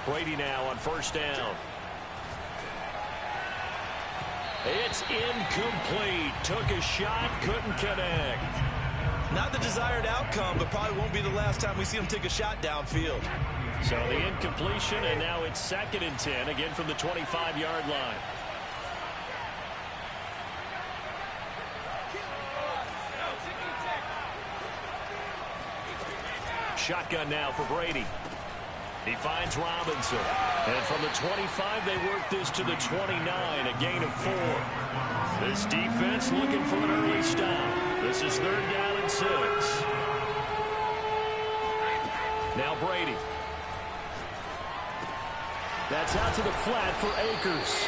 Brady now on first down. It's incomplete. Took a shot, couldn't connect. Not the desired outcome, but probably won't be the last time we see him take a shot downfield. So the incompletion, and now it's 2nd and 10, again from the 25-yard line. Shotgun now for Brady. He finds Robinson. And from the 25, they work this to the 29, a gain of 4. This defense looking for an early stop. This is 3rd down and 6. Now Brady. That's out to the flat for Akers.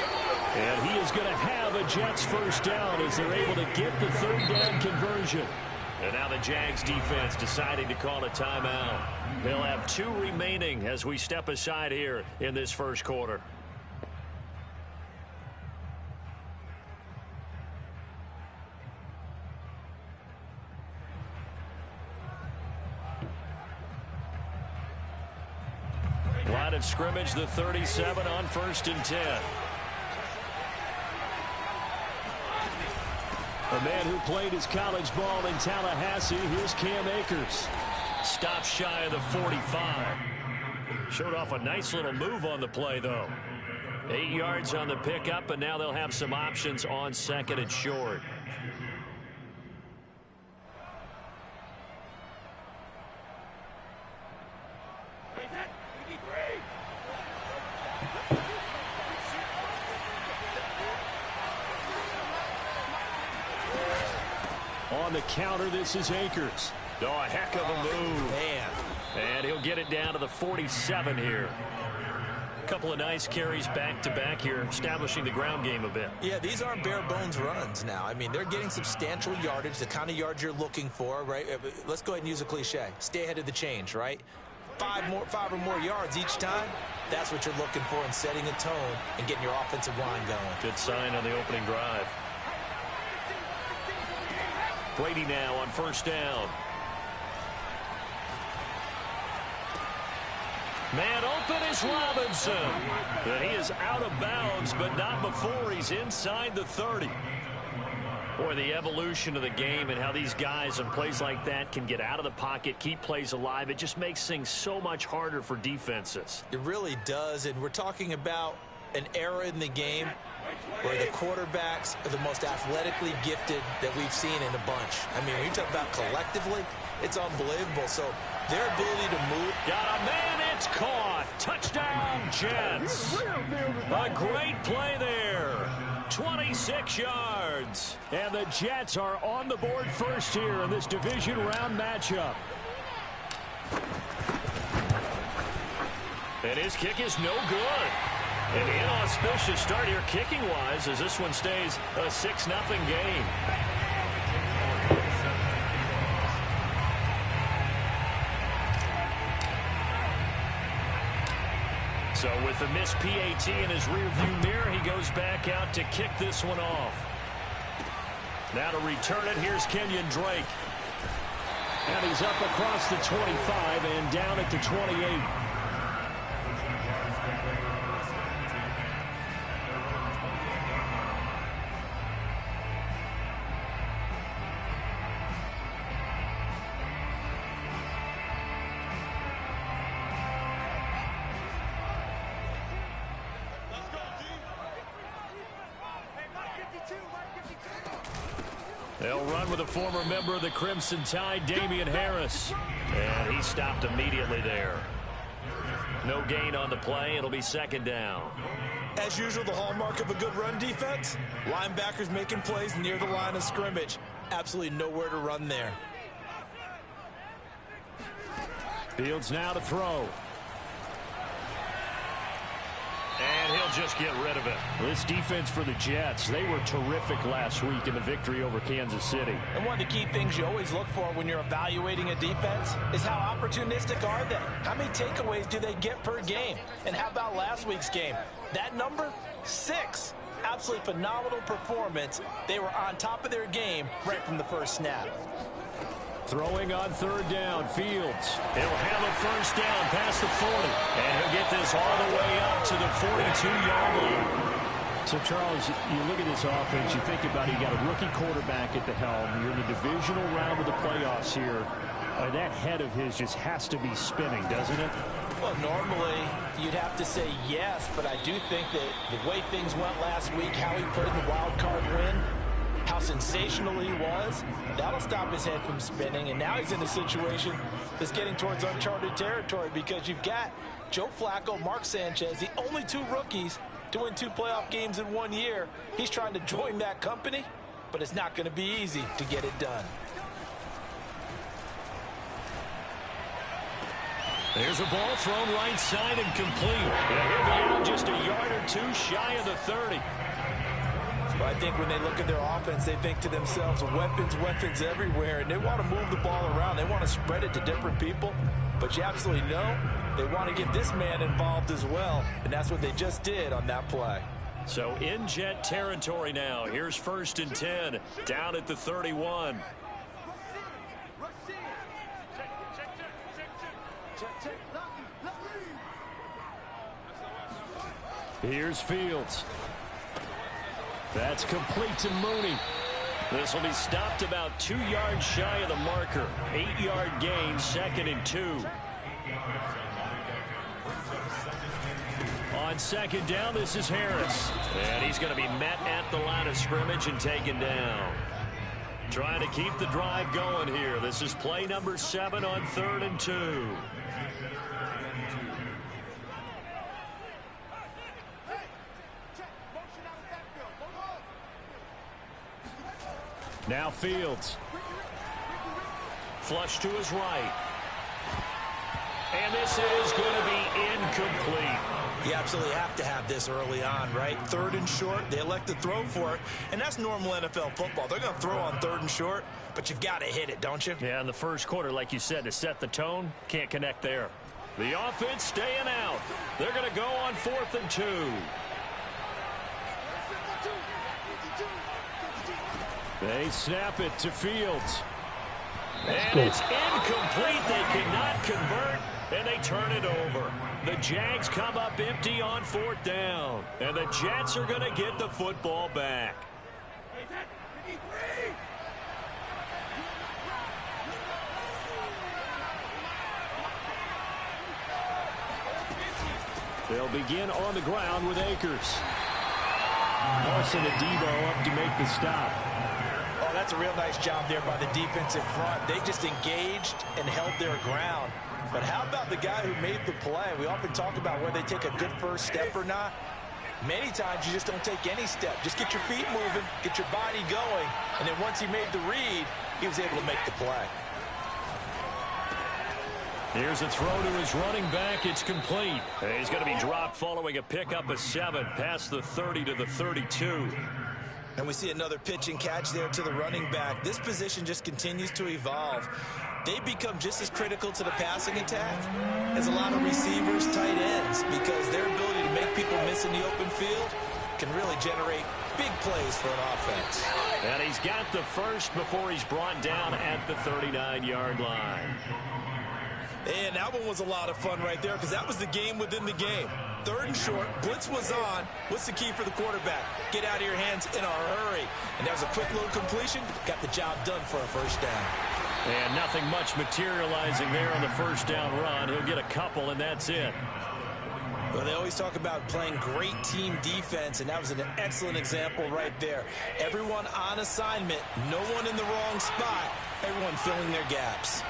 And he is going to have a Jets first down as they're able to get the 3rd down conversion. And now the Jags defense deciding to call a timeout. They'll have 2 remaining as we step aside here in this first quarter. Line of scrimmage, the 37 on 1st and 10. A man who played his college ball in Tallahassee, here's Cam Akers. Stopped shy of the 45. Showed off a nice little move on the play, though. 8 yards on the pickup, and now they'll have some options on 2nd and short. On the counter, this is Akers. Oh, a heck of a move. Man. And he'll get it down to the 47 here. A couple of nice carries back-to-back here, establishing the ground game a bit. Yeah, these aren't bare-bones runs now. I mean, they're getting substantial yardage, the kind of yards you're looking for, right? Let's go ahead and use a cliche. Stay ahead of the change, right? 5 or more yards each time. That's what you're looking for in setting a tone and getting your offensive line going. Good sign on the opening drive. Brady now on first down. Man open is Robinson. And he is out of bounds, but not before he's inside the 30. Boy, the evolution of the game and how these guys in plays like that can get out of the pocket, keep plays alive, it just makes things so much harder for defenses. It really does, and we're talking about an era in the game where the quarterbacks are the most athletically gifted that we've seen in a bunch. I mean, when you talk about collectively, it's unbelievable. So their ability to move. Got a man, it's caught. Touchdown, Jets. A great play there. 26 yards. And the Jets are on the board first here in this division round matchup. And his kick is no good. An inauspicious start here kicking-wise as this one stays a 6-0 game. So with the missed PAT in his rearview mirror, he goes back out to kick this one off. Now to return it, here's Kenyon Drake. And he's up across the 25 and down at the 28. They'll run with a former member of the Crimson Tide, Damian Harris. And he stopped immediately there. No gain on the play. It'll be 2nd down. As usual, the hallmark of a good run defense, linebackers making plays near the line of scrimmage. Absolutely nowhere to run there. Fields now to throw. And he'll just get rid of it. This defense for the Jets, they were terrific last week in the victory over Kansas City. And one of the key things you always look for when you're evaluating a defense is how opportunistic are they? How many takeaways do they get per game? And how about last week's game? That number, 6. Absolutely phenomenal performance. They were on top of their game right from the first snap. Throwing on third down, Fields. He'll have a first down past the 40. And he'll get this all the way up to the 42-yard line. So, Charles, you look at this offense, you think about it, you got a rookie quarterback at the helm. You're in the divisional round of the playoffs here. That head of his just has to be spinning, doesn't it? Well, normally you'd have to say yes, but I do think that the way things went last week, how he put in the wild card win, how sensational he was, that'll stop his head from spinning. And now he's in a situation that's getting towards uncharted territory because you've got Joe Flacco, Mark Sanchez, the only two rookies to win 2 playoff games in 1 year. He's trying to join that company, but it's not going to be easy to get it done. There's a ball thrown right side and complete. And he'll be out just a yard or two shy of the 30. But I think when they look at their offense, they think to themselves, weapons, weapons everywhere, and they want to move the ball around. They want to spread it to different people. But you absolutely know they want to get this man involved as well, and that's what they just did on that play. So in Jet territory now. Here's 1st and 10, down at the 31. Here's Fields. That's complete to Mooney. This will be stopped about 2 yards shy of the marker. 8-yard gain, 2nd and 2. On 2nd down, this is Harris. And he's going to be met at the line of scrimmage and taken down. Trying to keep the drive going here. This is play number 7 on 3rd and 2. Now Fields. Flush to his right. And this is going to be incomplete. You absolutely have to have this early on, right? 3rd and short, they elect to throw for it, and that's normal NFL football. They're going to throw on 3rd and short, but you've got to hit it, don't you? Yeah, in the first quarter, like you said, to set the tone, can't connect there. The offense staying out. They're going to go on 4th and 2. They snap it to Fields. And it's incomplete. They cannot convert, and they turn it over. The Jags come up empty on 4th down, and the Jets are going to get the football back. They'll begin on the ground with Akers. Larson and Debo up to make the stop. Oh, that's a real nice job there by the defensive front. They just engaged and held their ground. But how about the guy who made the play? We often talk about whether they take a good first step or not. Many times you just don't take any step. Just get your feet moving, get your body going, and then once he made the read, he was able to make the play. Here's a throw to his running back. It's complete. He's going to be dropped following a pickup of 7 past the 30 to the 32. And we see another pitch and catch there to the running back. This position just continues to evolve. They become just as critical to the passing attack as a lot of receivers, tight ends, because their ability to make people miss in the open field can really generate big plays for an offense. And he's got the first before he's brought down at the 39-yard line. And that one was a lot of fun right there because that was the game within the game. 3rd and short, blitz was on. What's the key for the quarterback? Get out of your hands in a hurry. And that was a quick little completion. Got the job done for a first down. And nothing much materializing there on the first down run. He'll get a couple, and that's it. Well, they always talk about playing great team defense, and that was an excellent example right there. Everyone on assignment, no one in the wrong spot, everyone filling their gaps.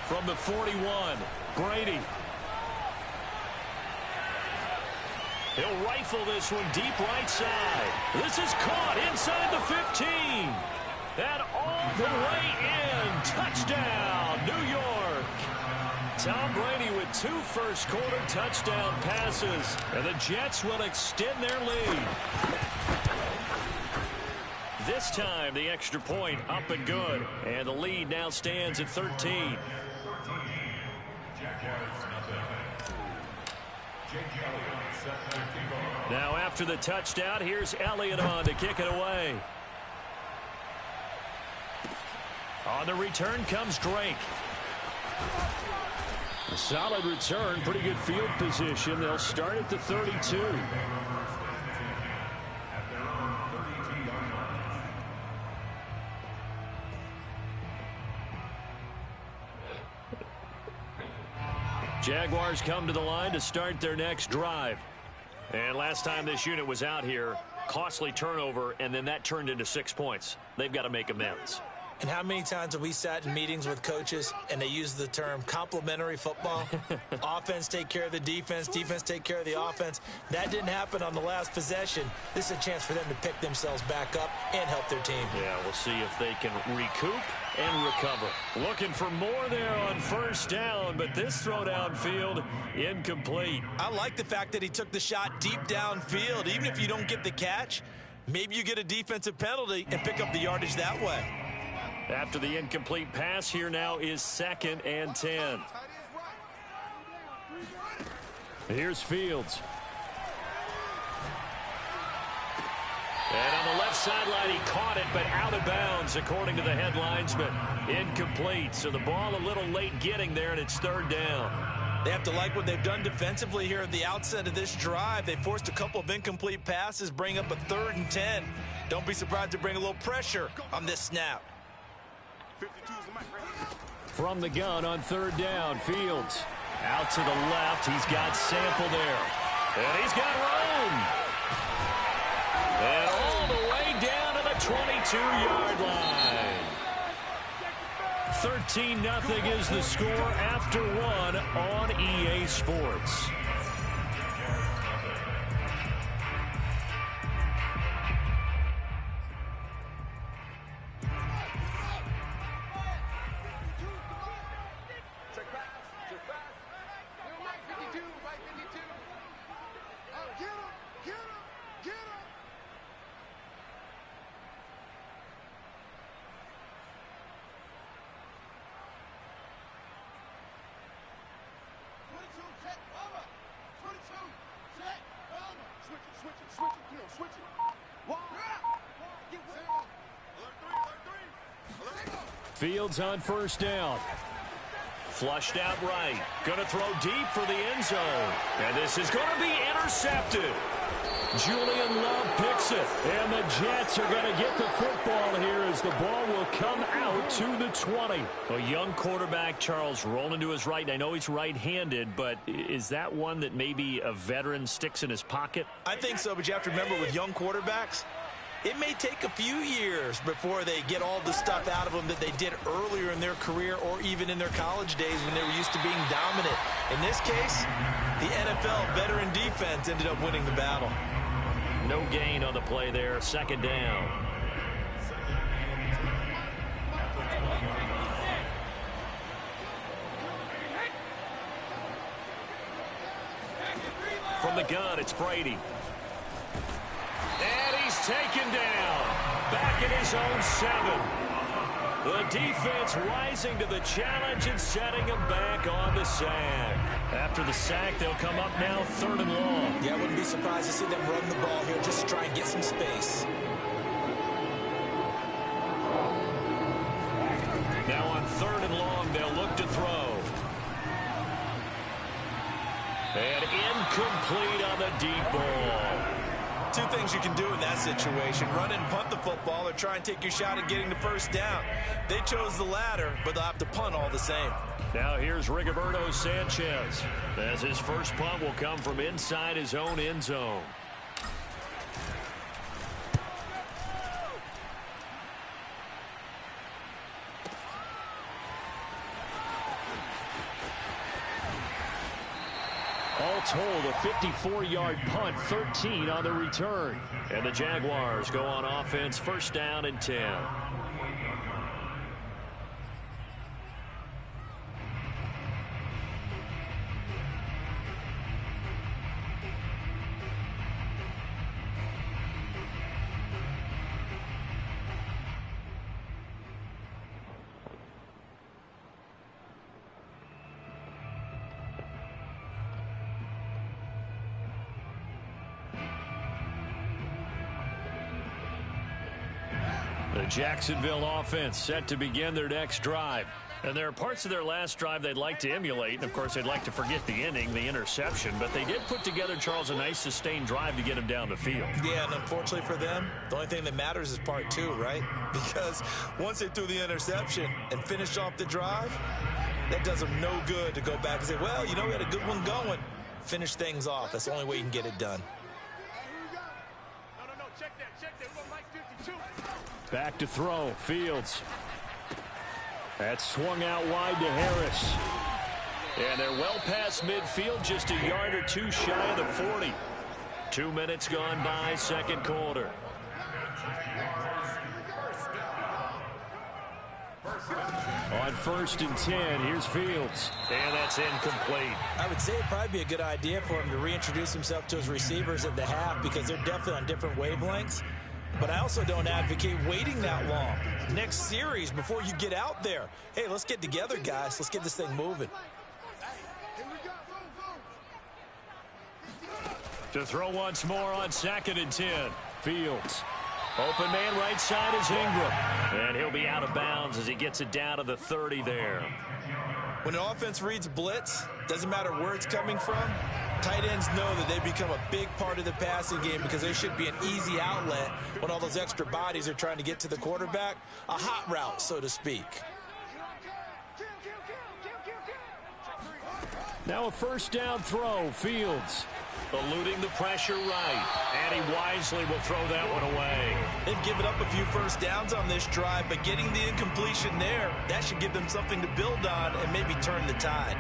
From the 41, Brady. He'll rifle this one deep right side. This is caught inside the 15. And all the way in. Touchdown, New York. Tom Brady with 2 first-quarter touchdown passes. And the Jets will extend their lead. This time, the extra point up and good. And the lead now stands at 13. Now after the touchdown, here's Elliott on to kick it away. On On the return comes Drake. A solid return, pretty good field position. They'll start at the 32. Jaguars come to the line to start their next drive. And last time this unit was out here, costly turnover, and then that turned into 6 points. They've got to make amends. And how many times have we sat in meetings with coaches and they use the term complementary football? Offense take care of the defense, defense take care of the offense. That didn't happen on the last possession. This is a chance for them to pick themselves back up and help their team. Yeah, we'll see if they can recoup and recover. Looking for more there on first down, but this throw downfield incomplete. I like the fact that he took the shot deep downfield. Even if you don't get the catch, maybe you get a defensive penalty and pick up the yardage that way. After the incomplete pass, here now is 2nd and 10. Here's Fields. And on the left sideline, he caught it, but out of bounds, according to the headlinesman. Incomplete, so the ball a little late getting there, and it's 3rd down. They have to like what they've done defensively here at the outset of this drive. They forced a couple of incomplete passes, bring up a 3rd and 10. Don't be surprised to bring a little pressure on this snap. From the gun on 3rd down, Fields. Out to the left, he's got Sample there. And he's got Rome. And all the way down to the 22-yard line. 13-0 is the score after 1 on EA Sports. Fields on first down. Flushed out right. Going to throw deep for the end zone. And this is going to be intercepted. Julian Love picks it. And the Jets are going to get the football here as the ball will come out to the 20. A young quarterback, Charles, rolling to his right. And I know he's right-handed, but is that one that maybe a veteran sticks in his pocket? I think so, but you have to remember with young quarterbacks, it may take a few years before they get all the stuff out of them that they did earlier in their career or even in their college days when they were used to being dominant. In this case, the NFL veteran defense ended up winning the battle. No gain on the play there. 2nd down. From the gun, it's Brady. And he's taken down. Back in his own 7. The defense rising to the challenge and setting him back on the sack. After the sack, they'll come up now 3rd and long. Yeah, I wouldn't be surprised to see them run the ball here just to try and get some space. Now on 3rd and long, they'll look to throw. And incomplete on the deep ball. Two things you can do in that situation: run and punt the football, or try and take your shot at getting the first down. They chose the latter, but they'll have to punt all the same. Now here's Rigoberto Sanchez, as his first punt will come from inside his own end zone. All told, a 54-yard punt, 13 on the return. And the Jaguars go on offense, 1st down and 10. The Jacksonville offense set to begin their next drive. And there are parts of their last drive they'd like to emulate. And, of course, they'd like to forget the inning, the interception. But they did put together, Charles, a nice sustained drive to get him down the field. Yeah, and unfortunately for them, the only thing that matters is part two, right? Because once they threw the interception and finished off the drive, that does them no good to go back and say, well, you know, we had a good one going. Finish things off. That's the only way you can get it done. Back to throw. Fields. That's swung out wide to Harris. And they're well past midfield, just a yard or two shy of the 40. 2 minutes gone by, second quarter. On 1st and 10, here's Fields. And that's incomplete. I would say it'd probably be a good idea for him to reintroduce himself to his receivers at the half because they're definitely on different wavelengths. But I also don't advocate waiting that long. Next series, before you get out there. Hey, let's get together, guys. Let's get this thing moving. To throw once more on 2nd and 10. Fields. Open man right side is Ingram. And he'll be out of bounds as he gets it down to the 30 there. When an offense reads blitz, doesn't matter where it's coming from, tight ends know that they become a big part of the passing game because there should be an easy outlet when all those extra bodies are trying to get to the quarterback. A hot route, so to speak. Now a 1st down throw. Fields eluding the pressure right. And he wisely will throw that one away. They've given up a few 1st downs on this drive, but getting the incompletion there, that should give them something to build on and maybe turn the tide.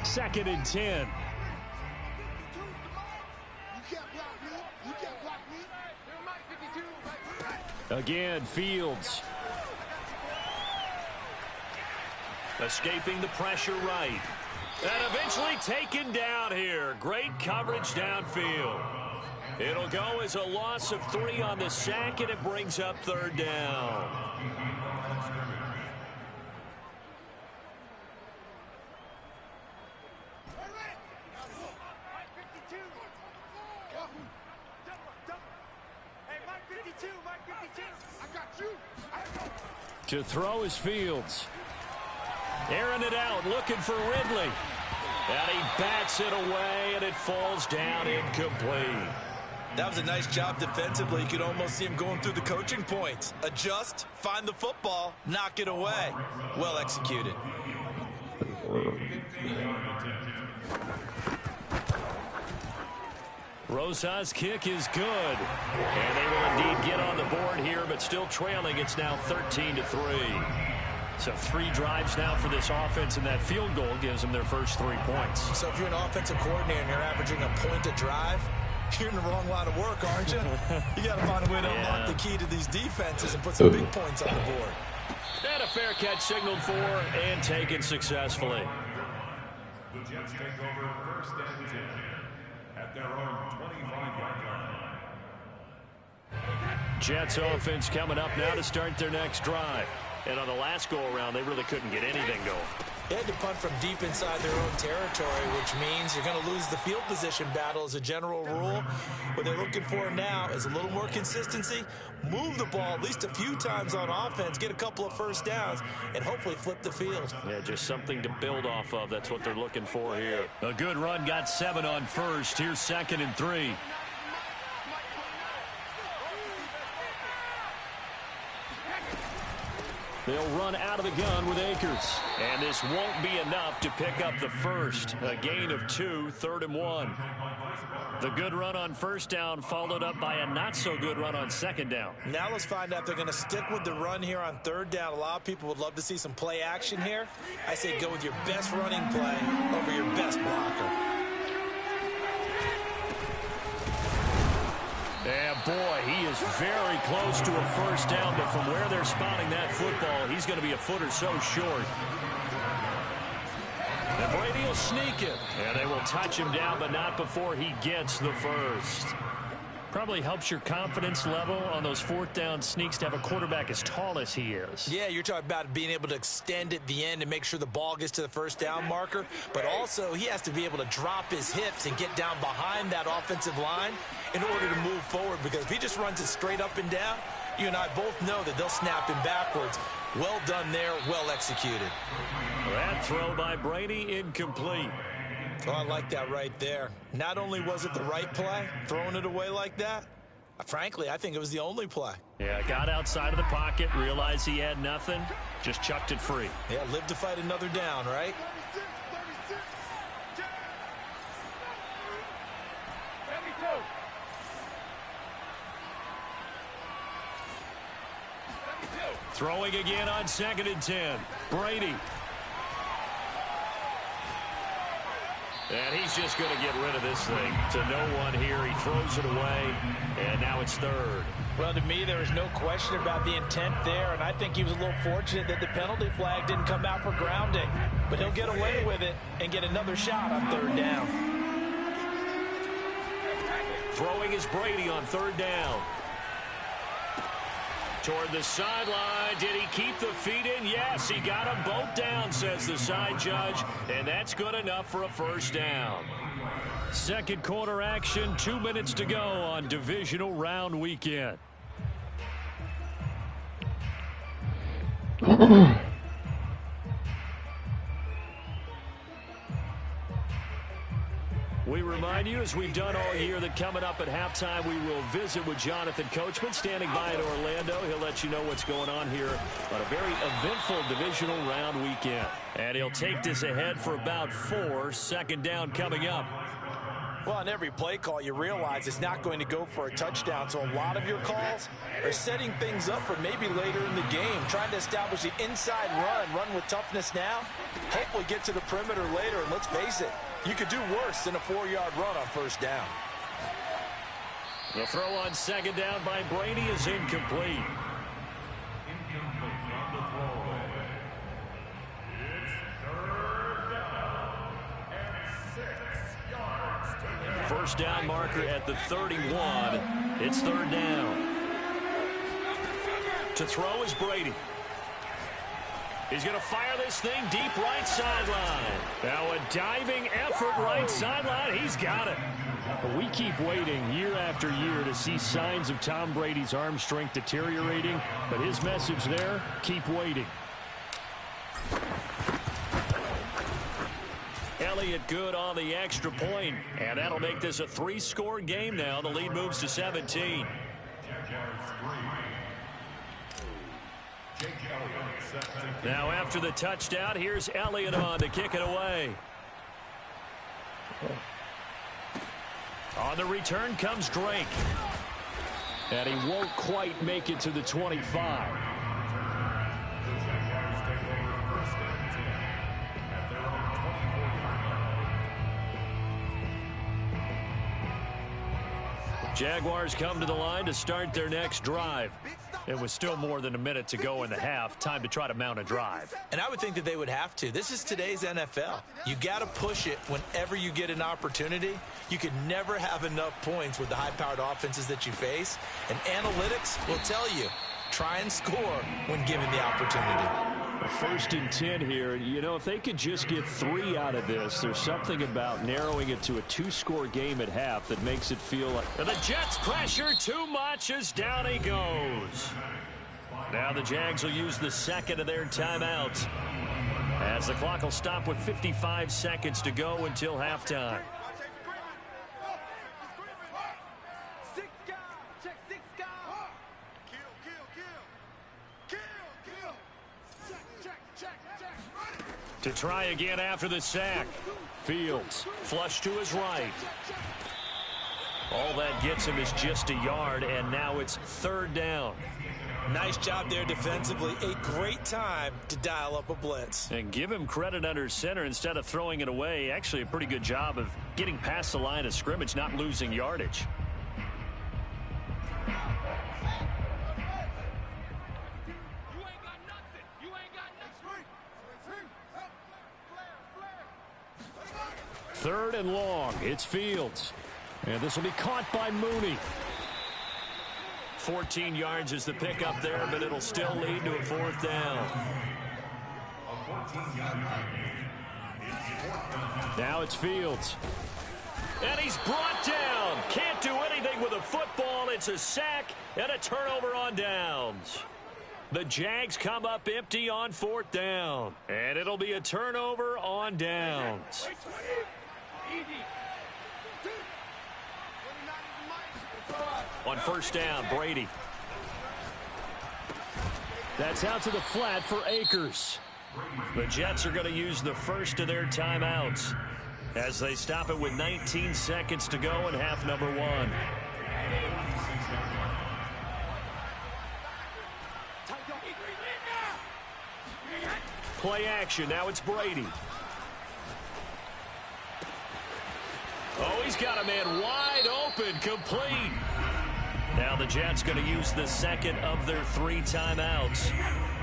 2nd and 10. Again, Fields. Escaping the pressure right. And eventually taken down here. Great coverage downfield. It'll go as a loss of 3 on the sack, and it brings up 3rd down. To throw is Fields. Airing it out, looking for Ridley. And he bats it away, and it falls down incomplete. That was a nice job defensively. You could almost see him going through the coaching points. Adjust, find the football, knock it away. Well executed. Rosa's kick is good. And they will indeed get on the board here, but still trailing. It's now 13-3. So 3 drives now for this offense, and that field goal gives them their first 3 points. So if you're an offensive coordinator and you're averaging a point a drive, you're in the wrong line of work, aren't you? You got to find a way to unlock the key to these defenses and put some big points on the board. And a fair catch signaled for and taken successfully. The Jets take over 1st and 10 at their own 25-yard line. Jets offense coming up now to start their next drive. And on the last go-around, they really couldn't get anything going. They had to punt from deep inside their own territory, which means you're going to lose the field position battle as a general rule. What they're looking for now is a little more consistency, move the ball at least a few times on offense, get a couple of 1st downs, and hopefully flip the field. Yeah, just something to build off of. That's what they're looking for here. A good run, got 7 on 1st. Here's 2nd and 3. They'll run out of the gun with Akers. And this won't be enough to pick up the 1st. A gain of 2, 3rd and 1. The good run on 1st down followed up by a not-so-good run on 2nd down. Now let's find out if they're going to stick with the run here on 3rd down. A lot of people would love to see some play action here. I say go with your best running play over your best blocker. Yeah, boy, he is very close to a 1st down, but from where they're spotting that football, he's going to be a foot or so short. And Brady will sneak it, and they will touch him down, but not before he gets the 1st. Probably helps your confidence level on those fourth down sneaks to have a quarterback as tall as he is. Yeah, you're talking about being able to extend at the end and make sure the ball gets to the first down marker. But also, he has to be able to drop his hips and get down behind that offensive line in order to move forward. Because if he just runs it straight up and down, you and I both know that they'll snap him backwards. Well done there, well executed. That throw by Brady incomplete. Oh, I like that right there. Not only was it the right play, throwing it away like that, frankly, I think it was the only play. Yeah, got outside of the pocket, realized he had nothing, just chucked it free. Yeah, live to fight another down, right? Throwing again on 2nd and 10. Brady. And he's just going to get rid of this thing to no one here. He throws it away, and now it's 3rd. Well, to me, there is no question about the intent there, and I think he was a little fortunate that the penalty flag didn't come out for grounding. But he'll get away with it and get another shot on 3rd down. Throwing is Brady on 3rd down. Toward the sideline. Did he keep the feet in? Yes, he got them both down, says the side judge. And that's good enough for a first down. Second quarter action, 2 minutes to go on divisional round weekend. We remind you, as we've done all year, that coming up at halftime, we will visit with Jonathan Coachman, standing by in Orlando. He'll let you know what's going on here on a very eventful divisional round weekend. And he'll take this ahead for about 4. 2nd down coming up. Well, on every play call, you realize it's not going to go for a touchdown. So a lot of your calls are setting things up for maybe later in the game, trying to establish the inside run with toughness now, hopefully get to the perimeter later. And let's face it, you could do worse than a 4-yard run on first down. The throw on 2nd down by Brady is incomplete. Incomplete on the throwaway. It's 3rd down and 6 yards. First down marker at the 31. It's 3rd down. To throw is Brady. He's going to fire this thing deep right sideline. Now a diving effort right sideline. He's got it. We keep waiting year after year to see signs of Tom Brady's arm strength deteriorating. But his message there, keep waiting. Elliott good on the extra point. And that'll make this a 3-score game now. The lead moves to 17. Now after the touchdown, here's Elliott on to kick it away. On the return comes Drake. And he won't quite make it to the 25. Jaguars come to the line to start their next drive. It was still more than a minute to go in the half. Time to try to mount a drive. And I would think that they would have to. This is today's NFL. You got to push it whenever you get an opportunity. You can never have enough points with the high-powered offenses that you face. And analytics will tell you, try and score when given the opportunity. 1st and 10 here. You know, if they could just get 3 out of this, there's something about narrowing it to a 2-score game at half that makes it feel like... And the Jets pressure too much as down he goes. Now the Jags will use the 2nd of their timeouts, as the clock will stop with 55 seconds to go until halftime. To try again after the sack. Fields flush to his right. All that gets him is just a yard, and now it's 3rd down. Nice job there defensively. A great time to dial up a blitz. And give him credit under center instead of throwing it away. Actually a pretty good job of getting past the line of scrimmage, not losing yardage. Third and long. It's Fields. And this will be caught by Mooney. 14 yards is the pickup there, but it'll still lead to a 4th down. Now it's Fields. And he's brought down. Can't do anything with a football. It's a sack and a turnover on downs. The Jags come up empty on 4th down. And it'll be a turnover on downs. On 1st down, Brady. That's out to the flat for Akers. The Jets are going to use the first of their timeouts as they stop it with 19 seconds to go in half number 1. Play action. Now it's Brady. Oh, he's got a man wide open, complete. Now the Jets going to use the second of their 3 timeouts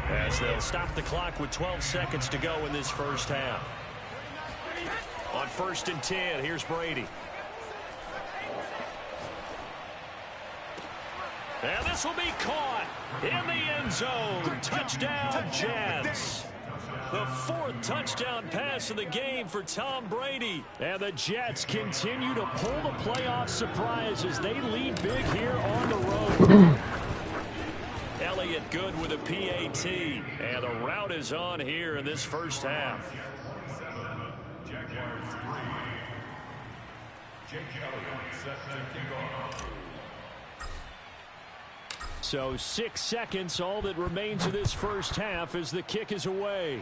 as they'll stop the clock with 12 seconds to go in this first half. On 1st and 10, here's Brady. And this will be caught in the end zone. Touchdown, Jets. The 4th touchdown pass of the game for Tom Brady. And the Jets continue to pull the playoff surprise as they lead big here on the road. Elliott good with a PAT. And the route is on here in this first half. Jaguars 3. Jake Elliott set to kick off. So 6 seconds, all that remains of this first half as the kick is away.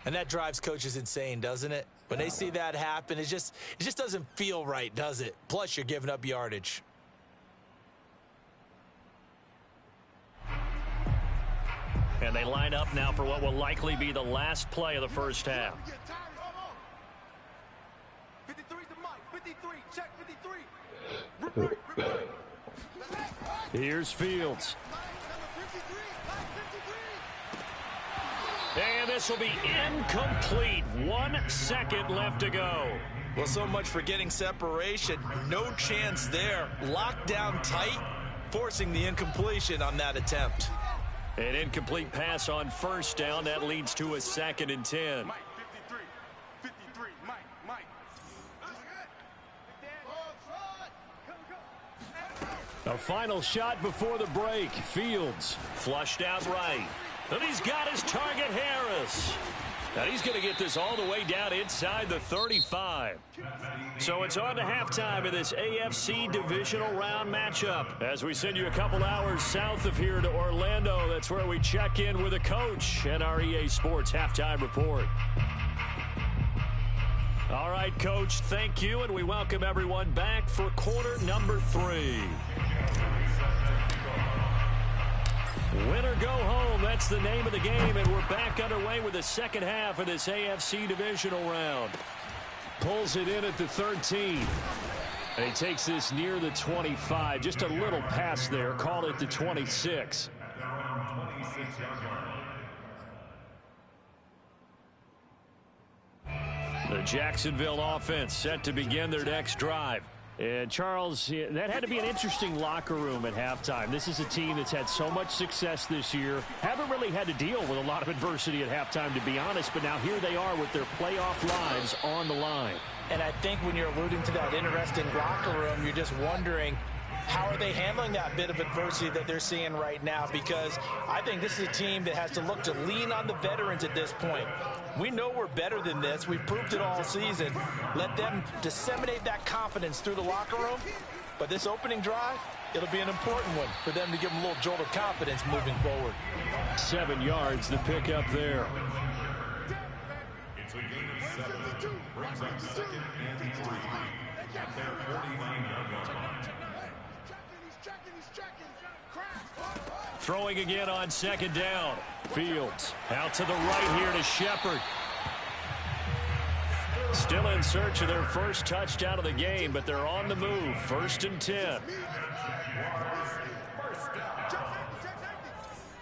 And that drives coaches insane, doesn't it? When they see that happen, it just doesn't feel right, does it? Plus, you're giving up yardage. And they line up now for what will likely be the last play of the first half. 53 to Mike. 53. Check 53. Here's Fields. And this will be incomplete. 1 second left to go. Well, so much for getting separation. No chance there. Locked down tight, forcing the incompletion on that attempt. An incomplete pass on 1st down. That leads to a 2nd and 10. Mike, 53. Mike. A final shot before the break. Fields flushed out right. And he's got his target, Harris. And he's going to get this all the way down inside the 35. So it's on to halftime of this AFC Divisional Round matchup. As we send you a couple hours south of here to Orlando, that's where we check in with a coach and our EA Sports Halftime Report. All right, Coach, thank you, and we welcome everyone back for quarter number 3. Win or go home, that's the name of the game, and we're back underway with the second half of this AFC Divisional Round. Pulls it in at the 13. And he takes this near the 25. Just a little pass there. Call it the 26. The Jacksonville offense set to begin their next drive. And, Charles, that had to be an interesting locker room at halftime. This is a team that's had so much success this year. Haven't really had to deal with a lot of adversity at halftime, to be honest. But now here they are with their playoff lives on the line. And I think when you're alluding to that interesting locker room, you're just wondering, how are they handling that bit of adversity that they're seeing right now? Because I think this is a team that has to look to lean on the veterans at this point. We know we're better than this. We've proved it all season. Let them disseminate that confidence through the locker room. But this opening drive, it'll be an important one for them to give them a little jolt of confidence moving forward. 7 yards, the pickup there. It's a gain of 7. Brings up 2nd and 3 at their 49-yard line. Throwing again on 2nd down. Fields out to the right here to Shepard. Still in search of their first touchdown of the game, but they're on the move. 1st and 10.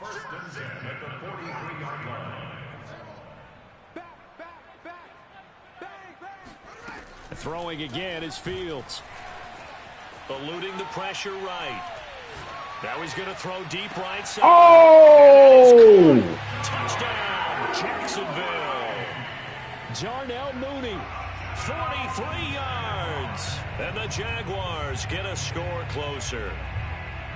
First and 10 at the 43-yard line. Throwing again is Fields. Eluding the pressure right. Now he's going to throw deep right side. Oh! Touchdown, Jacksonville. Darnell Mooney, 43 yards. And the Jaguars get a score closer.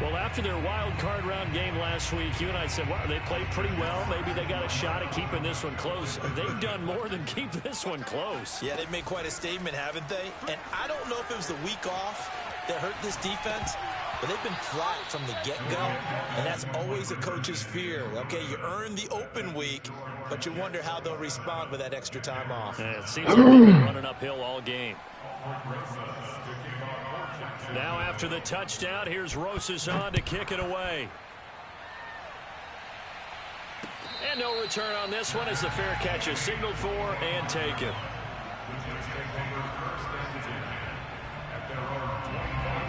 Well, after their wild card round game last week, you and I said, wow, they played pretty well. Maybe they got a shot at keeping this one close. They've done more than keep this one close. Yeah, they've made quite a statement, haven't they? And I don't know if it was the week off that hurt this defense, but they've been flat from the get-go, and that's always a coach's fear. Okay, you earn the open week, but you wonder how they'll respond with that extra time off. Yeah, it seems like they've been running uphill all game. Now after the touchdown, here's Rosas on to kick it away. And no return on this one as the fair catch is signaled for and taken.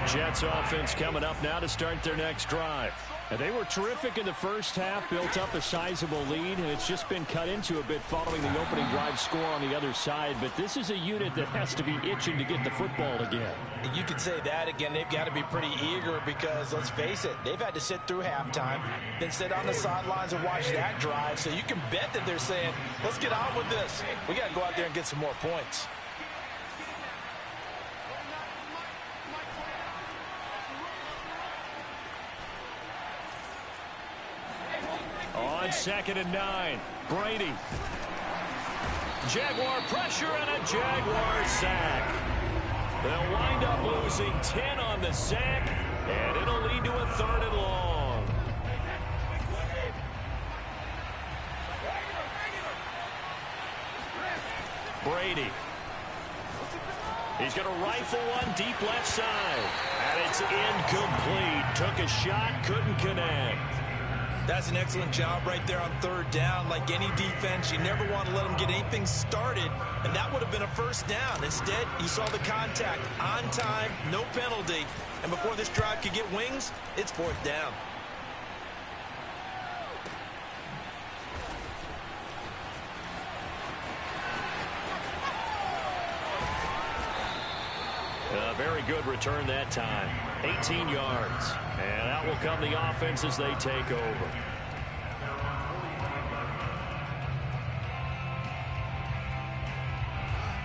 Jets offense coming up now to start their next drive. And they were terrific in the first half, built up a sizable lead, and it's just been cut into a bit following the opening drive score on the other side. But this is a unit that has to be itching to get the football again. You could say that again. They've got to be pretty eager because, let's face it, they've had to sit through halftime, then sit on the sidelines and watch that drive. So you can bet that they're saying, let's get on with this. We got to go out there and get some more points. On 2nd and 9, Brady. Jaguar pressure and a Jaguar sack. They'll wind up losing 10 on the sack, and it'll lead to a 3rd and long. Brady. He's going to rifle one deep left side, and it's incomplete. Took a shot, couldn't connect. That's an excellent job right there on 3rd down. Like any defense, you never want to let them get anything started, and that would have been a 1st down. Instead, you saw the contact on time, no penalty, and before this drive could get wings, it's 4th down. A very good return that time. 18 yards. And out will come the offense as they take over.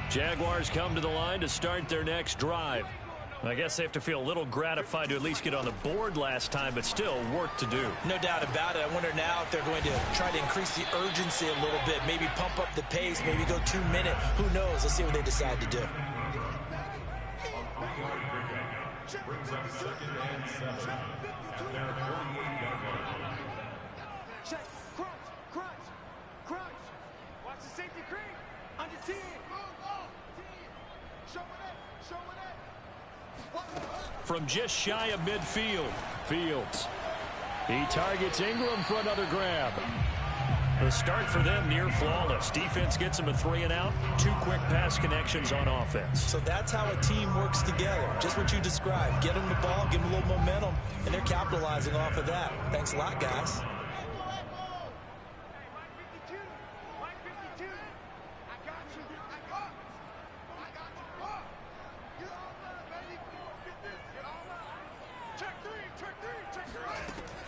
Jaguars come to the line to start their next drive. I guess they have to feel a little gratified to at least get on the board last time, but still work to do. No doubt about it. I wonder now if they're going to try to increase the urgency a little bit, maybe pump up the pace, maybe go 2 minute. Who knows? Let's see what they decide to do. Brings up 2nd and 7 at their 48-yard line. Check. Crunch. Watch the safety creep. Under 10. Show it. From just shy of midfield, Fields. He targets Ingram for another grab. The start for them near flawless. Defense gets them a 3 and out. 2 quick pass connections on offense. So that's how a team works together. Just what you described. Get them the ball, give them a little momentum, and they're capitalizing off of that. Thanks a lot, guys.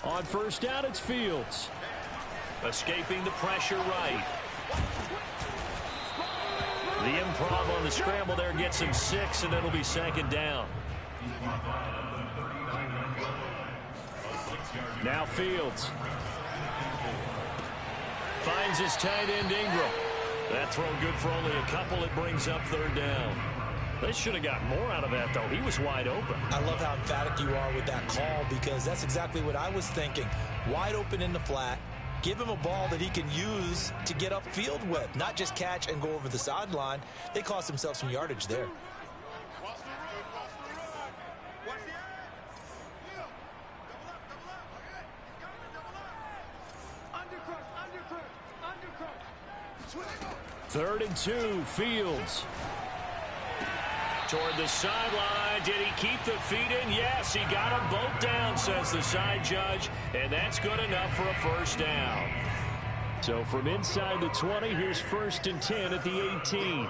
On 1st down, it's Fields. Escaping the pressure right. The improv on the scramble there gets him 6, and it'll be 2nd down. Now Fields. Finds his tight end Ingram. That throw good for only a couple. It brings up 3rd down. They should have got more out of that, though. He was wide open. I love how emphatic you are with that call because that's exactly what I was thinking. Wide open in the flat. Give him a ball that he can use to get upfield with, not just catch and go over the sideline. They cost themselves some yardage there. Undercrunch. 3rd and 2, Fields. Toward the sideline. Did he keep the feet in? Yes, he got them both down, says the side judge, and that's good enough for a 1st down. So from inside the 20, here's 1st and 10 at the 18.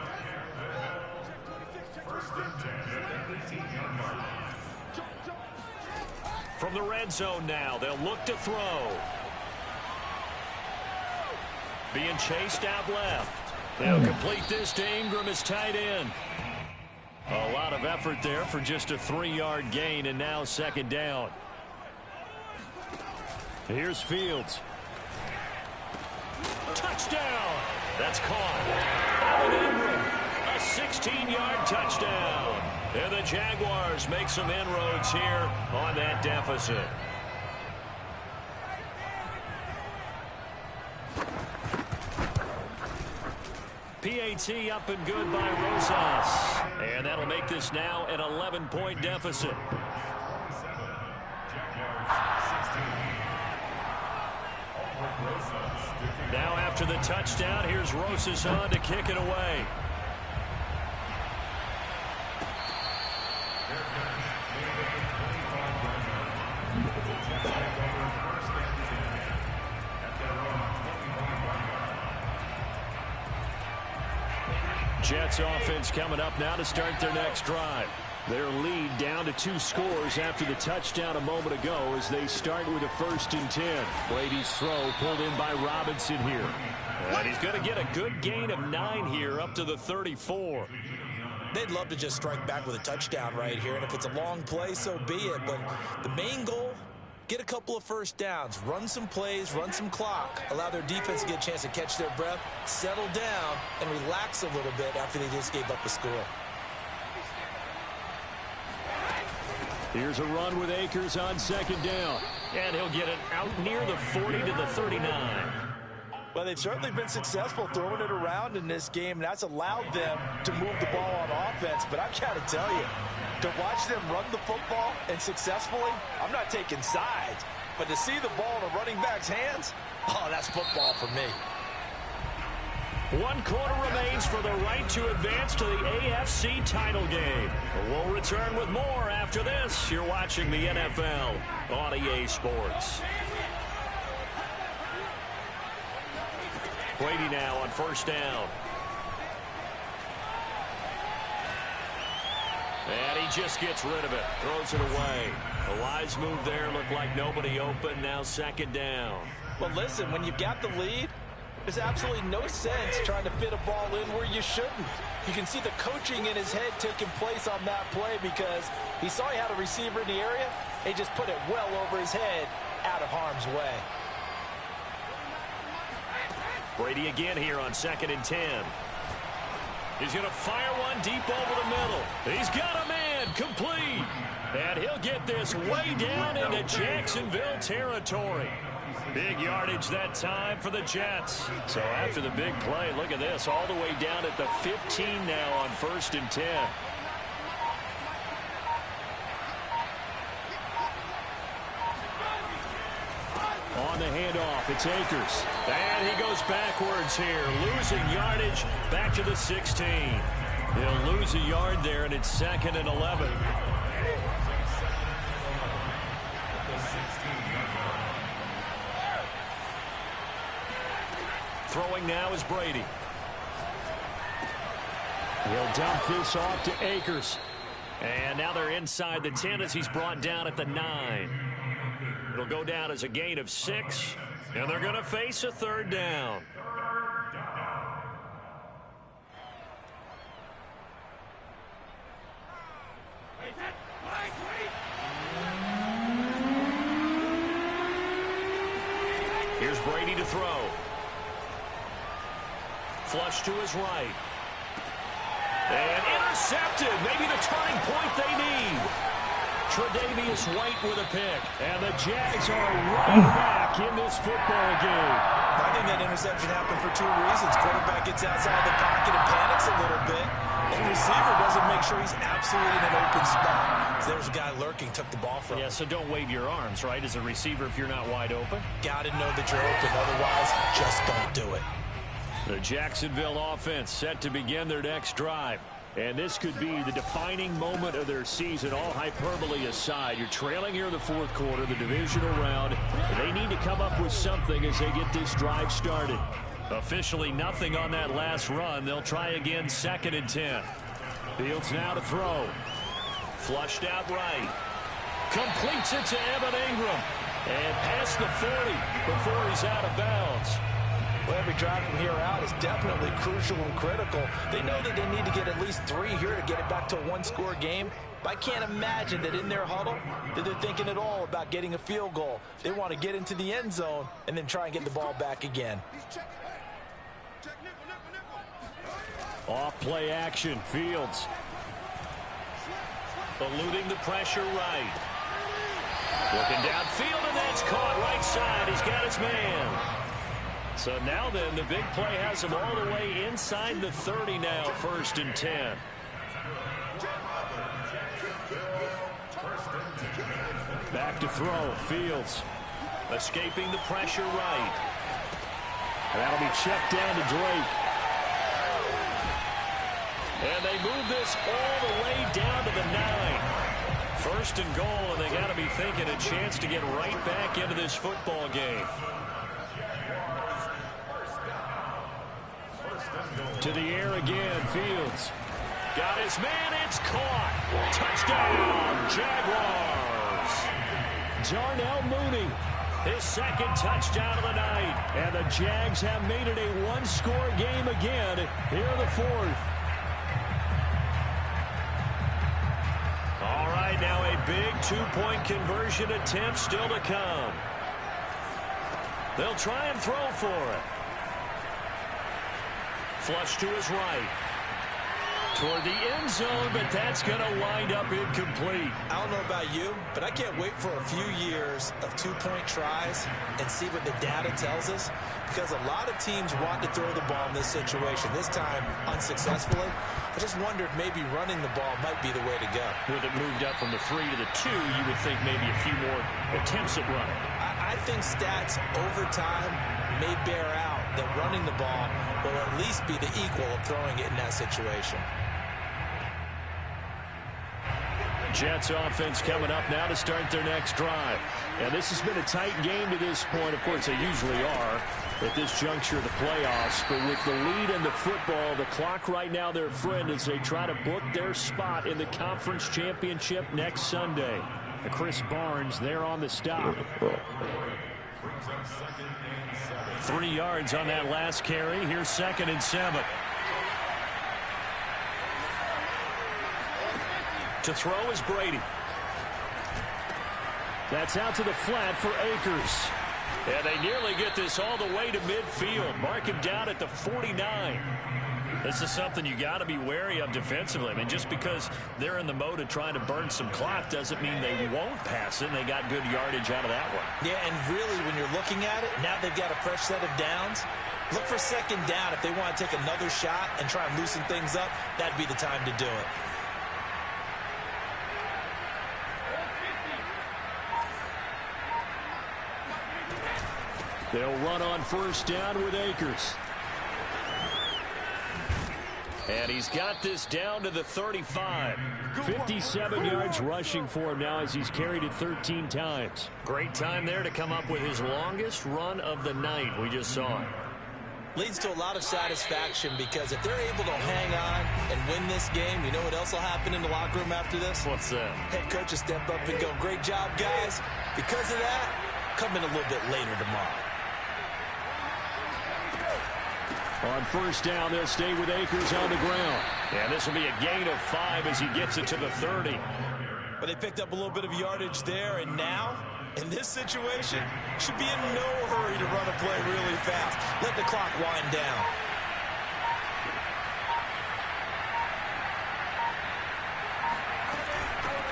From the red zone now, they'll look to throw. Being chased out left. They'll complete this to Ingram as tight end. A lot of effort there for just a 3-yard gain, and now second down. Here's Fields. Touchdown! That's caught. Evan Ingram, a 16-yard touchdown. And the Jaguars make some inroads here on that deficit. PAT up and good by Rosas. And that'll make this now an 11-point deficit. Now after the touchdown, here's Rosas on to kick it away. Jets offense coming up now to start their next drive. Their lead down to 2 scores after the touchdown a moment ago as they start with a 1st and 10. Brady's throw pulled in by Robinson here. And he's going to get a good gain of 9 here up to the 34. They'd love to just strike back with a touchdown right here, and if it's a long play, so be it. But the main goal, get a couple of first downs, run some plays, run some clock, allow their defense to get a chance to catch their breath, settle down, and relax a little bit after they just gave up a score. Here's a run with Akers on second down. And he'll get it out near the 40 to the 39. Well, they've certainly been successful throwing it around in this game, and that's allowed them to move the ball on offense. But I've got to tell you, to watch them run the football and successfully, I'm not taking sides. But to see the ball in a running back's hands, oh, that's football for me. 1 quarter remains for the right to advance to the AFC title game. We'll return with more after this. You're watching the NFL on EA Sports. Brady now on 1st down. And he just gets rid of it. Throws it away. A wise move there. Looked like nobody open. Now 2nd down. Well, listen, when you've got the lead, there's absolutely no sense trying to fit a ball in where you shouldn't. You can see the coaching in his head taking place on that play because he saw he had a receiver in the area. He just put it well over his head out of harm's way. Brady again here on 2nd and 10. He's going to fire one deep over the middle. He's got a man complete. And he'll get this way down into Jacksonville territory. Big yardage that time for the Jets. So after the big play, look at this, all the way down at the 15 now on 1st and 10. On the handoff, it's Akers. And he goes backwards here, losing yardage back to the 16. He'll lose a yard there, and it's 2nd and 11. Throwing now is Brady. He'll dump this off to Akers. And now they're inside the 10 as he's brought down at the 9. It'll go down as a gain of 6. And they're going to face a 3rd down. Here's Brady to throw. Flush to his right. And intercepted. Maybe the turning point they need. Tre'Davious White with a pick. And the Jags are right back in this football game. I think that interception happened for 2 reasons. Quarterback gets outside the pocket and panics a little bit. And the receiver doesn't make sure he's absolutely in an open spot. So there's a guy lurking, took the ball from him. Yeah, so don't wave your arms, right, as a receiver if you're not wide open. Got to know that you're open. Otherwise, just don't do it. The Jacksonville offense set to begin their next drive. And this could be the defining moment of their season, all hyperbole aside. You're trailing here in the 4th quarter, the divisional round. They need to come up with something as they get this drive started. Officially nothing on that last run. They'll try again 2nd and 10. Fields now to throw. Flushed out right. Completes it to Evan Ingram. And past the 40 before he's out of bounds. Well, every drive from here out is definitely crucial and critical. They know that they need to get at least 3 here to get it back to a one-score game. But I can't imagine that in their huddle that they're thinking at all about getting a field goal. They want to get into the end zone and then try and get the ball back again. Off play action. Fields eluding the pressure right. Looking downfield, and that's caught right side. He's got his man. So now then, the big play has him all the way inside the 30 now, 1st and 10. Back to throw. Fields escaping the pressure right. And that'll be checked down to Drake. And they move this all the way down to the 9. 1st and goal, and they got to be thinking a chance to get right back into this football game. To the air again. Fields got his man. It's caught. Touchdown, Jaguars. Darnell Mooney, his 2nd touchdown of the night. And the Jags have made it a one-score game again here in the 4th. All right, now a big 2-point conversion attempt still to come. They'll try and throw for it. Flush to his right. Toward the end zone, but that's going to wind up incomplete. I don't know about you, but I can't wait for a few years of 2-point tries and see what the data tells us, because a lot of teams want to throw the ball in this situation, this time unsuccessfully. I just wonder if maybe running the ball might be the way to go. With it moved up from the 3 to the 2, you would think maybe a few more attempts at running. I think stats over time may bear out that running the ball will at least be the equal of throwing it in that situation. Jets offense coming up now to start their next drive. And this has been a tight game to this point. Of course, they usually are at this juncture of the playoffs. But with the lead in the football, the clock right now their friend as they try to book their spot in the conference championship next Sunday. And Chris Barnes there on the stop. 3 yards on that last carry. Here's 2nd and 7. To throw is Brady. That's out to the flat for Akers. And they nearly get this all the way to midfield. Mark him down at the 49. This is something you got to be wary of defensively. I mean, just because they're in the mode of trying to burn some clock doesn't mean they won't pass it. And they got good yardage out of that one. Yeah, and really, when you're looking at it, now they've got a fresh set of downs. Look for 2nd down. If they want to take another shot and try and loosen things up, that'd be the time to do it. They'll run on 1st down with Akers. And he's got this down to the 35. 57 yards rushing for him now as he's carried it 13 times. Great time there to come up with his longest run of the night. We just saw it. Leads to a lot of satisfaction because if they're able to hang on and win this game, you know what else will happen in the locker room after this? What's that? Head coach will step up and go, great job, guys. Because of that, come in a little bit later tomorrow. On 1st down, they'll stay with Akers on the ground. And this will be a gain of 5 as he gets it to the 30. But they picked up a little bit of yardage there, and now, in this situation, should be in no hurry to run a play really fast. Let the clock wind down.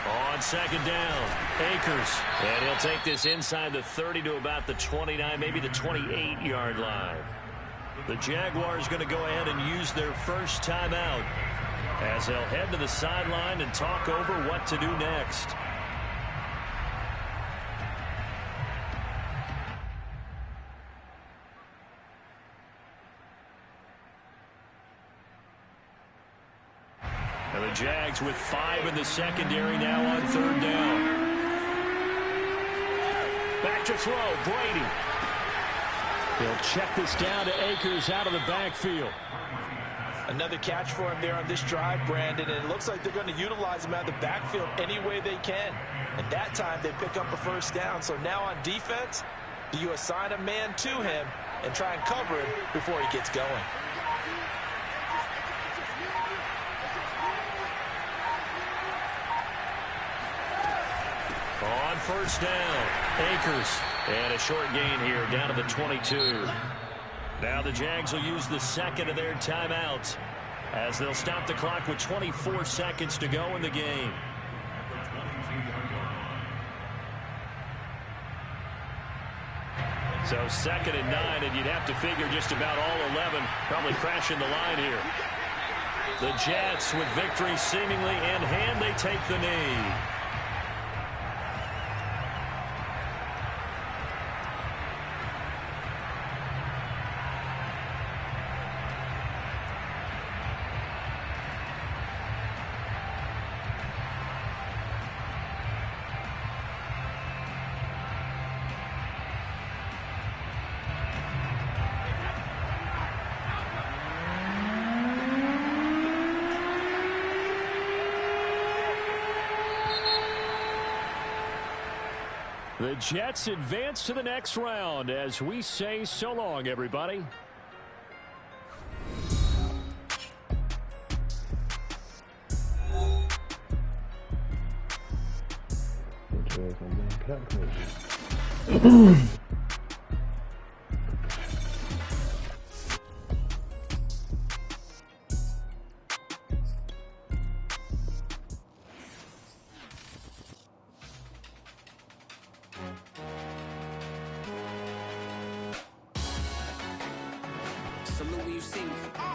On 2nd down, Akers. And he'll take this inside the 30 to about the 29, maybe the 28-yard line. The Jaguars going to go ahead and use their first timeout as they'll head to the sideline and talk over what to do next. And the Jags with 5 in the secondary now on 3rd down. Back to throw, Brady. He'll check this down to Akers out of the backfield. Another catch for him there on this drive, Brandon, and it looks like they're going to utilize him out of the backfield any way they can. And that time they pick up a first down. So now on defense, do you assign a man to him and try and cover him before he gets going? On first down, Akers. And a short gain here down to the 22. Now the Jags will use the second of their timeouts as they'll stop the clock with 24 seconds to go in the game. So 2nd and 9, and you'd have to figure just about all 11 probably crashing the line here. The Jets with victory seemingly in hand, they take the knee. The Jets advance to the next round as we say so long, everybody. Salute when you see me.